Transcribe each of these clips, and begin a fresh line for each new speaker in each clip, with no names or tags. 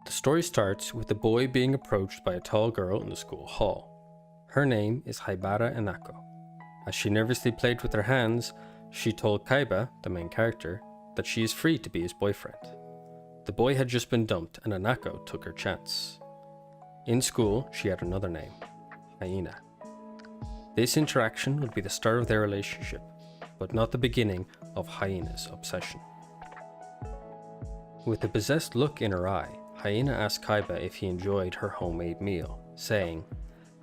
The story starts with the boy being approached by a tall girl in the school hall. Her name is Haibara Enako. As she nervously played with her hands, she told Kaiba, the main character, that she is free to be his boyfriend. The boy had just been dumped and Enako took her chance. In school, she had another name, Hyena. This interaction would be the start of their relationship, but not the beginning of Hyena's obsession. With a possessed look in her eye, Hyena asked Kaiba if he enjoyed her homemade meal, saying,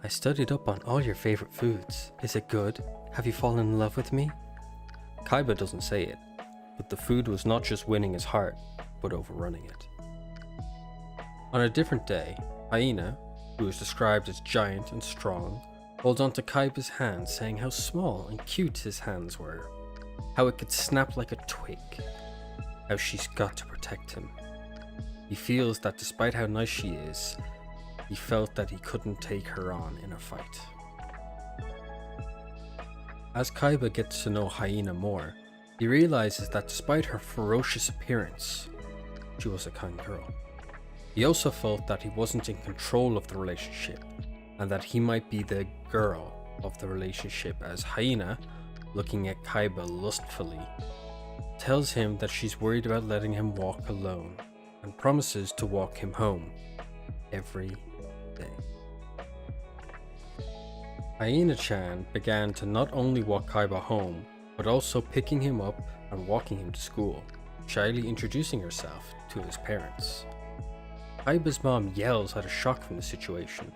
"I studied up on all your favorite foods. Is it good? Have you fallen in love with me?" Kaiba doesn't say it, but the food was not just winning his heart, but overrunning it. On a different day, Hyena, who is described as giant and strong, holds onto Kaiba's hand, saying how small and cute his hands were, how it could snap like a twig, how she's got to protect him. He feels that despite how nice she is, he felt that he couldn't take her on in a fight. As Kaiba gets to know Hyena more, he realizes that despite her ferocious appearance, she was a kind girl. He also felt that he wasn't in control of the relationship, and that he might be the girl of the relationship, as Hyena, looking at Kaiba lustfully, tells him that she's worried about letting him walk alone, and promises to walk him home every day. Hyena Chan began to not only walk Kaiba home, but also picking him up and walking him to school, shyly introducing herself to his parents. Kaiba's mom yells out of shock from the situation,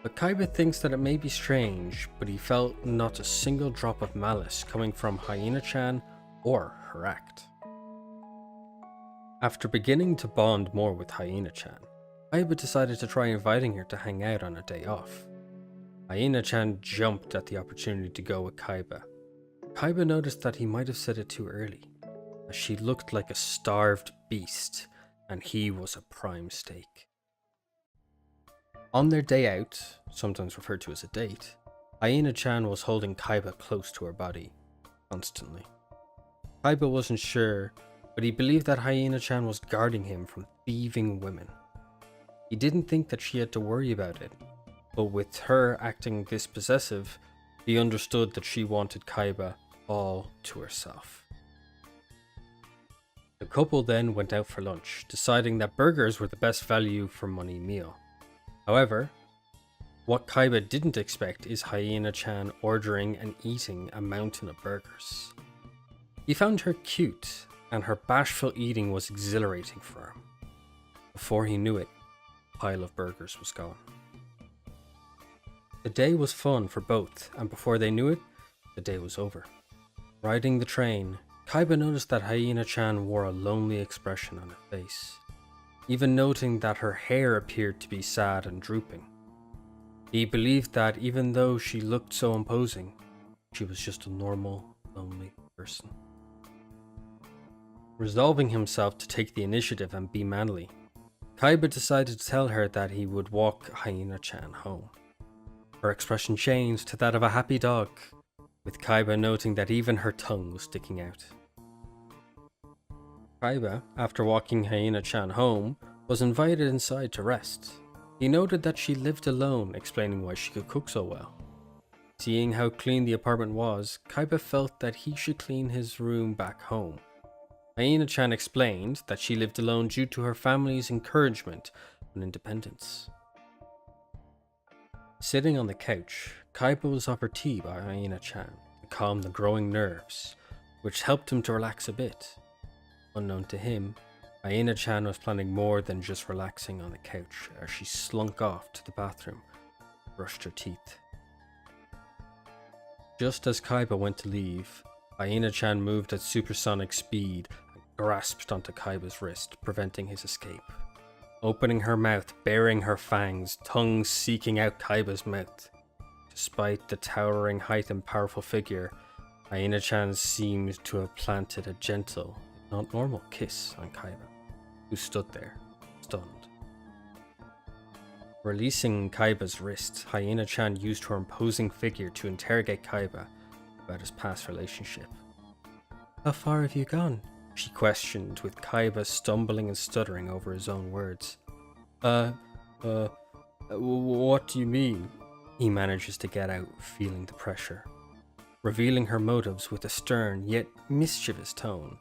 but Kaiba thinks that it may be strange, but he felt not a single drop of malice coming from Hyena Chan or her act. After beginning to bond more with Hyena Chan, Kaiba decided to try inviting her to hang out on a day off. Hyena Chan jumped at the opportunity to go with Kaiba. Kaiba noticed that he might have said it too early, as she looked like a starved beast and he was a prime steak. On their day out, sometimes referred to as a date, Hyena Chan was holding Kaiba close to her body, constantly. Kaiba wasn't sure, but he believed that Hyena Chan was guarding him from thieving women. He didn't think that she had to worry about it, but with her acting this possessive, he understood that she wanted Kaiba all to herself. The couple then went out for lunch, deciding that burgers were the best value for money meal. However, what Kaiba didn't expect is Hyena Chan ordering and eating a mountain of burgers. He found her cute, and her bashful eating was exhilarating for him. Before he knew it, the pile of burgers was gone. The day was fun for both, and before they knew it, the day was over. Riding the train, Kaiba noticed that Hyena Chan wore a lonely expression on her face, even noting that her hair appeared to be sad and drooping. He believed that even though she looked so imposing, she was just a normal, lonely person. Resolving himself to take the initiative and be manly, Kaiba decided to tell her that he would walk Hyena Chan home. Her expression changed to that of a happy dog, with Kaiba noting that even her tongue was sticking out. Kaiba, after walking Hyena Chan home, was invited inside to rest. He noted that she lived alone, explaining why she could cook so well. Seeing how clean the apartment was, Kaiba felt that he should clean his room back home. Hyena Chan explained that she lived alone due to her family's encouragement and independence. Sitting on the couch, Kaiba was offered tea by Hyena Chan to calm the growing nerves, which helped him to relax a bit. Unknown to him, Hyena Chan was planning more than just relaxing on the couch as she slunk off to the bathroom and brushed her teeth. Just as Kaiba went to leave, Hyena Chan moved at supersonic speed and grasped onto Kaiba's wrist, preventing his escape. Opening her mouth, baring her fangs, tongue seeking out Kaiba's mouth. Despite the towering height and powerful figure, Hyena Chan seemed to have planted a gentle, not normal kiss on Kaiba, who stood there, stunned. Releasing Kaiba's wrist, Hyena Chan used her imposing figure to interrogate Kaiba about his past relationship. "How far have you gone?" she questioned, with Kaiba stumbling and stuttering over his own words. Uh, what do you mean? He manages to get out, feeling the pressure. Revealing her motives with a stern yet mischievous tone,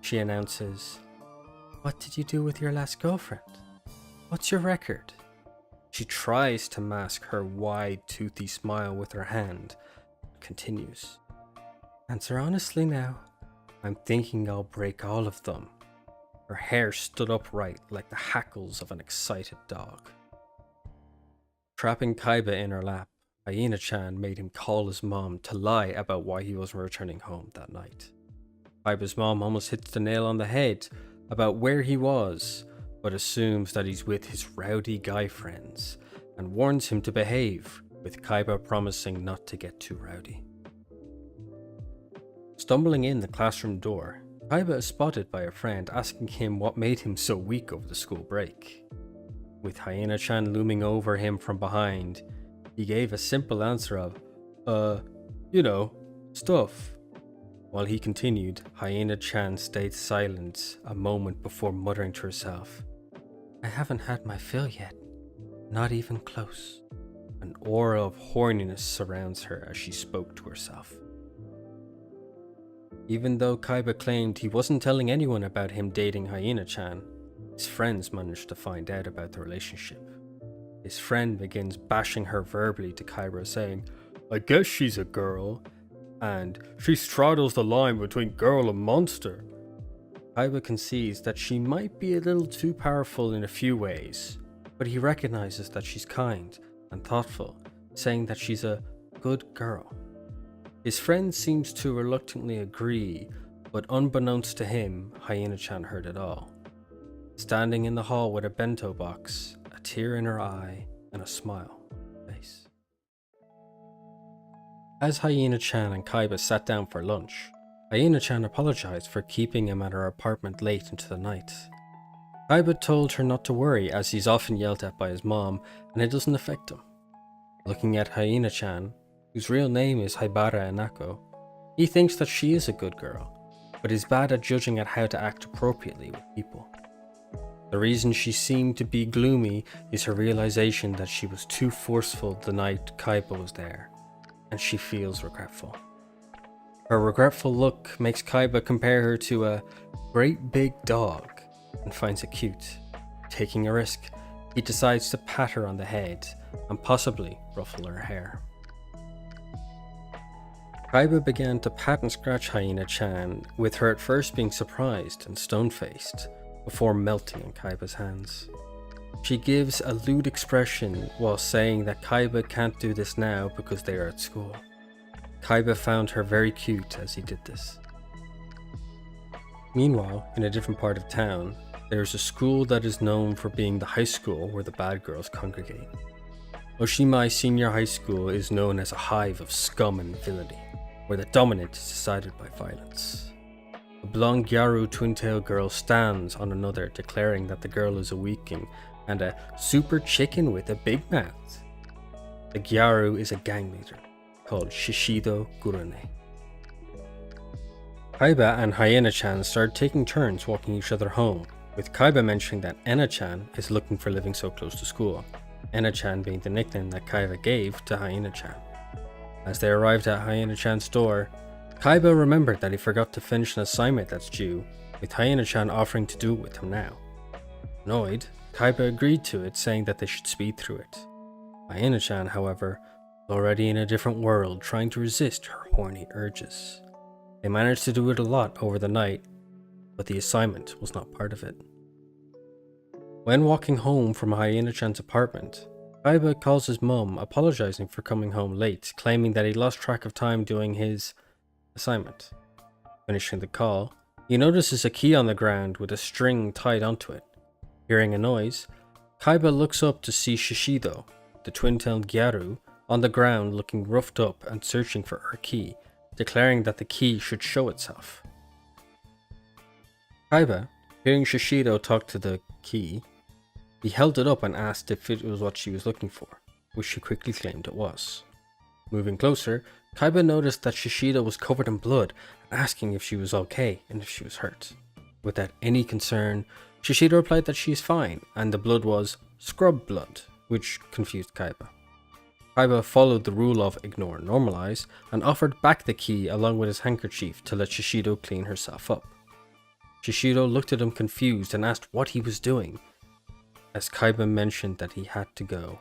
she announces, "What did you do with your last girlfriend? What's your record?" She tries to mask her wide, toothy smile with her hand, and continues, "Answer honestly now. I'm thinking I'll break all of them." Her hair stood upright like the hackles of an excited dog. Trapping Kaiba in her lap, Hyena Chan made him call his mom to lie about why he wasn't returning home that night. Kaiba's mom almost hits the nail on the head about where he was, but assumes that he's with his rowdy guy friends and warns him to behave, with Kaiba promising not to get too rowdy. Stumbling in the classroom door, Kaiba is spotted by a friend asking him what made him so weak over the school break. With Hyena Chan looming over him from behind, he gave a simple answer of, stuff. While he continued, Hyena Chan stayed silent a moment before muttering to herself, "I haven't had my fill yet. Not even close." An aura of horniness surrounds her as she spoke to herself. Even though Kaiba claimed he wasn't telling anyone about him dating Hyena Chan, his friends managed to find out about the relationship. His friend begins bashing her verbally to Kaiba, saying, "I guess she's a girl," and "she straddles the line between girl and monster." Kaiba concedes that she might be a little too powerful in a few ways, but he recognizes that she's kind and thoughtful, saying that she's a good girl. His friend seems to reluctantly agree, but unbeknownst to him, Hyena Chan heard it all. Standing in the hall with a bento box, a tear in her eye, and a smile on her face. As Hyena Chan and Kaiba sat down for lunch, Hyena Chan apologized for keeping him at her apartment late into the night. Kaiba told her not to worry, as he's often yelled at by his mom and it doesn't affect him. Looking at Hyena Chan, whose real name is Haibara Enako, he thinks that she is a good girl, but is bad at judging at how to act appropriately with people. The reason she seemed to be gloomy is her realization that she was too forceful the night Kaiba was there, and she feels regretful. Her regretful look makes Kaiba compare her to a great big dog and finds it cute. Taking a risk, he decides to pat her on the head and possibly ruffle her hair. Kaiba began to pat and scratch Hyena Chan, with her at first being surprised and stone-faced, before melting in Kaiba's hands. She gives a lewd expression while saying that Kaiba can't do this now because they are at school. Kaiba found her very cute as he did this. Meanwhile, in a different part of town, there is a school that is known for being the high school where the bad girls congregate. Oshimai Senior High School is known as a hive of scum and villainy, where the dominant is decided by violence. A blonde Gyaru twin-tail girl stands on another, declaring that the girl is a weakling and a super chicken with a big mouth. The Gyaru is a gang leader called Shishido Gurune. Kaiba and Hyena Chan start taking turns walking each other home, with Kaiba mentioning that Enna-chan is looking for living so close to school, Enna-chan being the nickname that Kaiba gave to Hyena Chan. As they arrived at Hyena Chan's door, Kaiba remembered that he forgot to finish an assignment that's due, with Hyena Chan offering to do it with him now. Annoyed, Kaiba agreed to it, saying that they should speed through it. Hyena Chan, however, was already in a different world, trying to resist her horny urges. They managed to do it a lot over the night, but the assignment was not part of it. When walking home from Hyena Chan's apartment, Kaiba calls his mum, apologizing for coming home late, claiming that he lost track of time doing his assignment. Finishing the call, he notices a key on the ground with a string tied onto it. Hearing a noise, Kaiba looks up to see Shishido, the twin-tailed Gyaru, on the ground looking roughed up and searching for her key, declaring that the key should show itself. Kaiba, hearing Shishido talk to the key, he held it up and asked if it was what she was looking for, which she quickly claimed it was. Moving closer, Kaiba noticed that Shishido was covered in blood and asking if she was okay and if she was hurt. Without any concern, Shishido replied that she is fine and the blood was scrub blood, which confused Kaiba. Kaiba followed the rule of ignore and normalize and offered back the key along with his handkerchief to let Shishido clean herself up. Shishido looked at him confused and asked what he was doing, as Kaiba mentioned that he had to go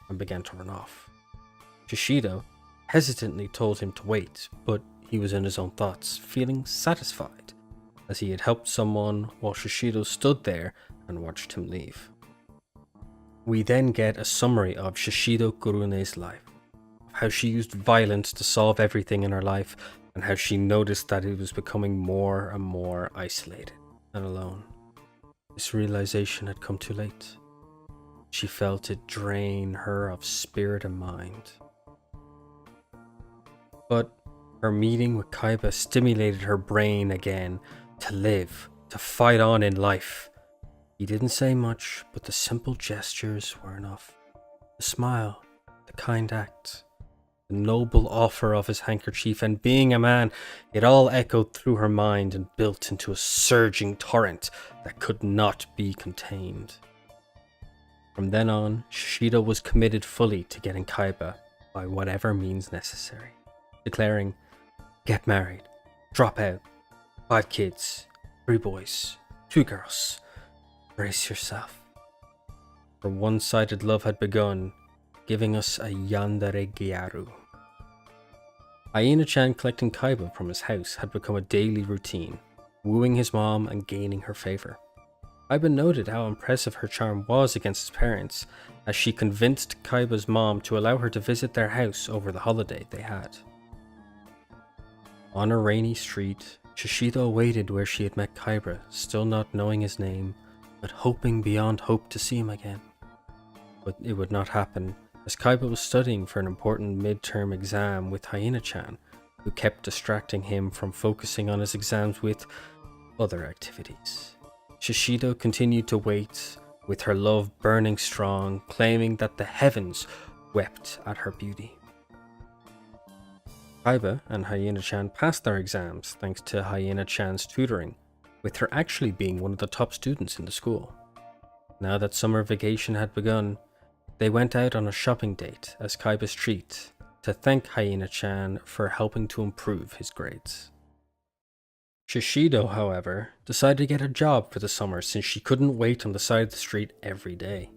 and began to run off. Shishido hesitantly told him to wait, but he was in his own thoughts, feeling satisfied, as he had helped someone while Shishido stood there and watched him leave. We then get a summary of Shishido Kurune's life, how she used violence to solve everything in her life, and how she noticed that it was becoming more and more isolated and alone. This realization had come too late. She felt it drain her of spirit and mind. But her meeting with Kaiba stimulated her brain again to live, to fight on in life. He didn't say much, but the simple gestures were enough. The smile, the kind act, the noble offer of his handkerchief, and being a man, it all echoed through her mind and built into a surging torrent that could not be contained. From then on, Shishido was committed fully to getting Kaiba by whatever means necessary, declaring, "Get married, drop out, 5 kids, 3 boys, 2 girls. Brace yourself." Her one-sided love had begun, giving us a yandere gyaru. Hyena Chan collecting Kaiba from his house had become a daily routine, wooing his mom and gaining her favor. Kaiba noted how impressive her charm was against his parents, as she convinced Kaiba's mom to allow her to visit their house over the holiday they had. On a rainy street, Shishido waited where she had met Kaiba, still not knowing his name, but hoping beyond hope to see him again. But it would not happen, as Kaiba was studying for an important midterm exam with Hyena Chan, who kept distracting him from focusing on his exams with other activities. Shishido continued to wait, with her love burning strong, claiming that the heavens wept at her beauty. Kaiba and Hyena Chan passed their exams thanks to Hyena Chan's tutoring, with her actually being one of the top students in the school. Now that summer vacation had begun, they went out on a shopping date as Kaiba's treat to thank Hyena Chan for helping to improve his grades. Shishido, however, decided to get a job for the summer since she couldn't wait on the side of the street every day.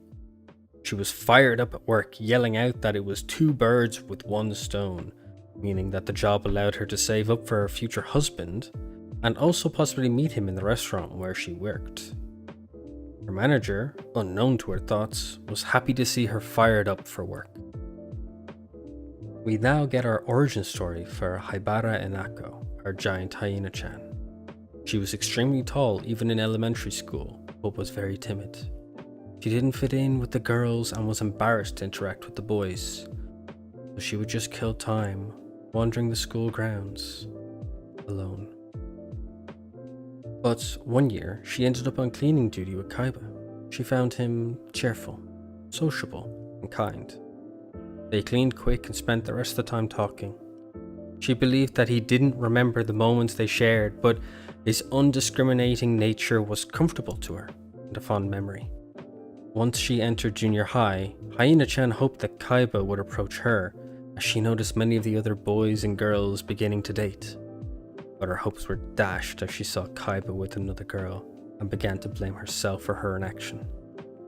She was fired up at work, yelling out that it was 2 birds with 1 stone, meaning that the job allowed her to save up for her future husband and also possibly meet him in the restaurant where she worked. Her manager, unknown to her thoughts, was happy to see her fired up for work. We now get our origin story for Haibara Enako, our giant Hyena Chan. She was extremely tall even in elementary school, but was very timid. She didn't fit in with the girls and was embarrassed to interact with the boys, so she would just kill time wandering the school grounds alone. But one year, she ended up on cleaning duty with Kaiba. She found him cheerful, sociable, and kind. They cleaned quick and spent the rest of the time talking. She believed that he didn't remember the moments they shared, but his undiscriminating nature was comfortable to her and a fond memory. Once she entered junior high, Hyena Chan hoped that Kaiba would approach her, as she noticed many of the other boys and girls beginning to date. But her hopes were dashed as she saw Kaiba with another girl and began to blame herself for her inaction.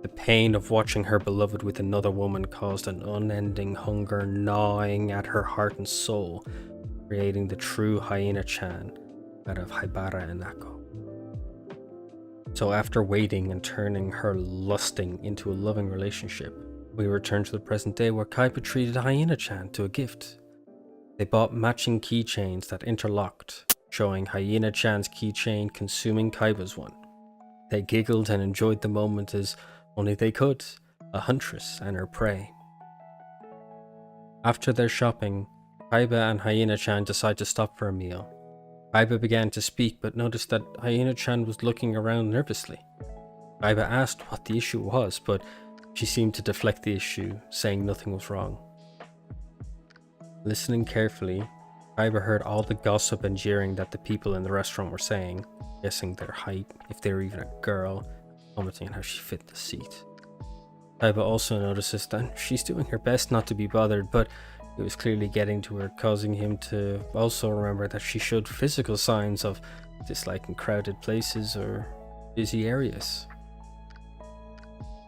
The pain of watching her beloved with another woman caused an unending hunger gnawing at her heart and soul, creating the true Hyena Chan out of Haibara Enako. So after waiting and turning her lusting into a loving relationship, we return to the present day where Kaiba treated Hyena Chan to a gift. They bought matching keychains that interlocked, showing Hyena Chan's keychain consuming Kaiba's one. They giggled and enjoyed the moment as only they could, a huntress and her prey. After their shopping, Kaiba and Hyena Chan decide to stop for a meal. Kaiba began to speak but noticed that Hyena Chan was looking around nervously. Kaiba asked what the issue was, but she seemed to deflect the issue, saying nothing was wrong. Listening carefully, Kaiba heard all the gossip and jeering that the people in the restaurant were saying, guessing their height, if they were even a girl, commenting on how she fit the seat. Kaiba also notices that she's doing her best not to be bothered, but it was clearly getting to her, causing him to also remember that she showed physical signs of disliking crowded places or busy areas.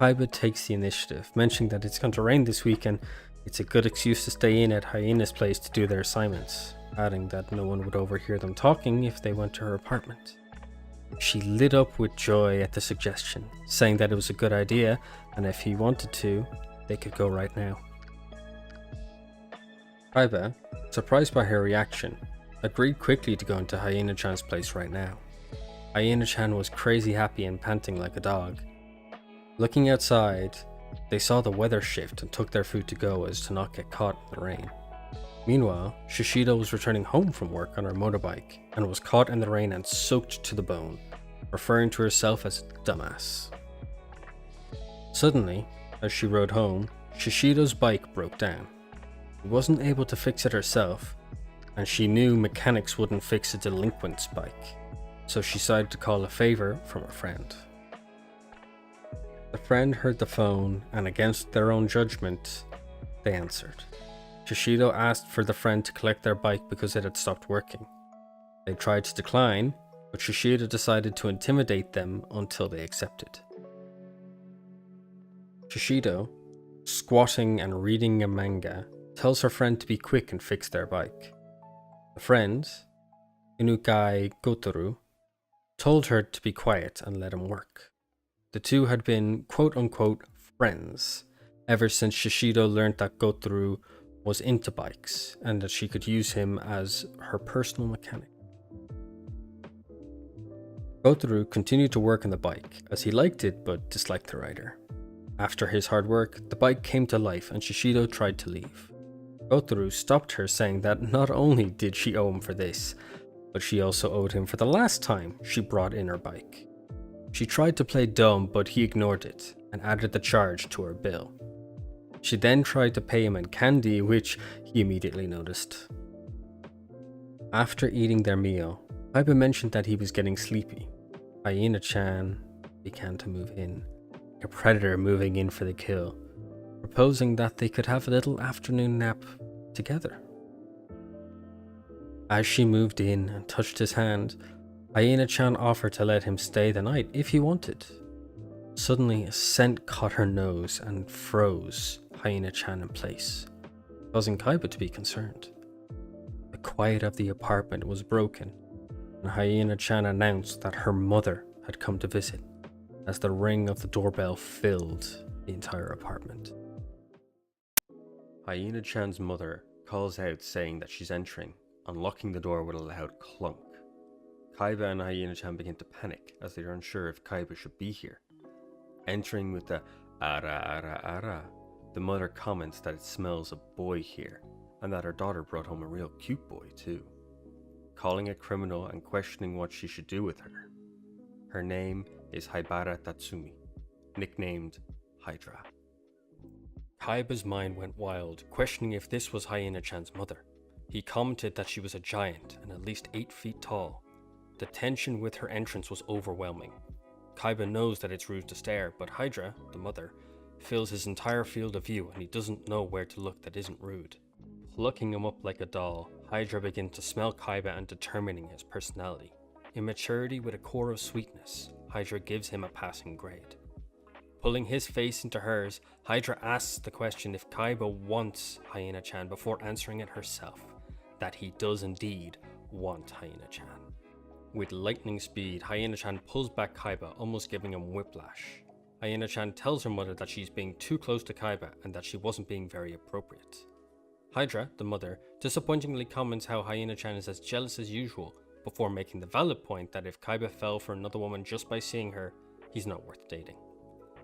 Kaiba takes the initiative, mentioning that it's going to rain this weekend. It's a good excuse to stay in at Hyena's place to do their assignments, adding that no one would overhear them talking if they went to her apartment. She lit up with joy at the suggestion, saying that it was a good idea, and if he wanted to, they could go right now. Kaiba, surprised by her reaction, agreed quickly to go into Hyena Chan's place right now. Hyena Chan was crazy happy and panting like a dog. Looking outside, they saw the weather shift and took their food to go as to not get caught in the rain. Meanwhile, Shishido was returning home from work on her motorbike and was caught in the rain and soaked to the bone, referring to herself as a dumbass. Suddenly, as she rode home, Shishido's bike broke down. She wasn't able to fix it herself, and she knew mechanics wouldn't fix a delinquent's bike, so she decided to call a favor from a friend. The friend heard the phone, and against their own judgment, they answered. Shishido asked for the friend to collect their bike because it had stopped working. They tried to decline, but Shishido decided to intimidate them until they accepted. Shishido, squatting and reading a manga, tells her friend to be quick and fix their bike. The friend, Inukai Gotoru, told her to be quiet and let him work. The two had been quote-unquote friends ever since Shishido learned that Gotoru was into bikes and that she could use him as her personal mechanic. Gotoru continued to work on the bike as he liked it but disliked the rider. After his hard work, the bike came to life and Shishido tried to leave. Gotoru stopped her, saying that not only did she owe him for this, but she also owed him for the last time she brought in her bike. She tried to play dumb, but he ignored it and added the charge to her bill. She then tried to pay him in candy, which he immediately noticed. After eating their meal, Kaiba mentioned that he was getting sleepy. Hyena Chan began to move in, a predator moving in for the kill, proposing that they could have a little afternoon nap together. As she moved in and touched his hand, Hyena Chan offered to let him stay the night if he wanted. Suddenly, a scent caught her nose and froze Hyena Chan in place, causing Kaiba to be concerned. The quiet of the apartment was broken, and Hyena Chan announced that her mother had come to visit, as the ring of the doorbell filled the entire apartment. Hyena Chan's mother calls out saying that she's entering, unlocking the door with a loud clunk. Kaiba and Hyena Chan begin to panic as they are unsure if Kaiba should be here. Entering with the ara ara ara, the mother comments that it smells a boy here, and that her daughter brought home a real cute boy too. Calling a criminal and questioning what she should do with her. Her name is Haibara Tatsumi, nicknamed Hydra. Kaiba's mind went wild, questioning if this was Hyena Chan's mother. He commented that she was a giant and at least 8 feet tall. The tension with her entrance was overwhelming. Kaiba knows that it's rude to stare, but Hydra, the mother, fills his entire field of view and he doesn't know where to look that isn't rude. Plucking him up like a doll, Hydra begins to smell Kaiba and determining his personality. Immaturity with a core of sweetness, Hydra gives him a passing grade. Pulling his face into hers, Hydra asks the question if Kaiba wants Hyena Chan before answering it herself, that he does indeed want Hyena Chan. With lightning speed, Hyena Chan pulls back Kaiba, almost giving him whiplash. Hyena Chan tells her mother that she's being too close to Kaiba and that she wasn't being very appropriate. Hydra, the mother, disappointingly comments how Hyena Chan is as jealous as usual, before making the valid point that if Kaiba fell for another woman just by seeing her, he's not worth dating.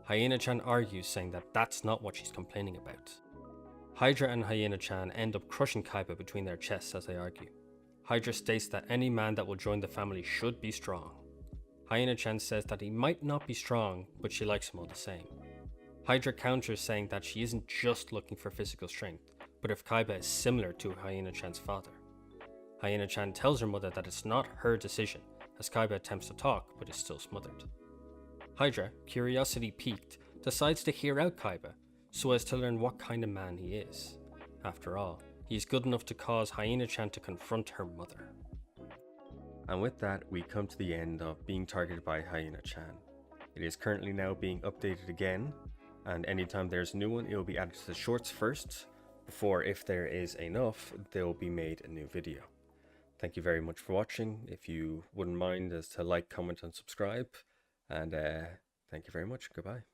Hyena Chan argues, saying that that's not what she's complaining about. Hydra and Hyena Chan end up crushing Kaiba between their chests as they argue. Hydra states that any man that will join the family should be strong. Hyena Chan says that he might not be strong, but she likes him all the same. Hydra counters, saying that she isn't just looking for physical strength, but if Kaiba is similar to Hyena Chan's father. Hyena Chan tells her mother that it's not her decision, as Kaiba attempts to talk but is still smothered. Hydra, curiosity piqued, decides to hear out Kaiba so as to learn what kind of man he is. After all, he is good enough to cause Hyena Chan to confront her mother. And with that, we come to the end of being targeted by Hyena Chan. It is currently now being updated again, and anytime there's a new one, it will be added to the shorts first, before, if there is enough, there will be made a new video. Thank you very much for watching. If you wouldn't mind as to like, comment and subscribe, and thank you very much. Goodbye.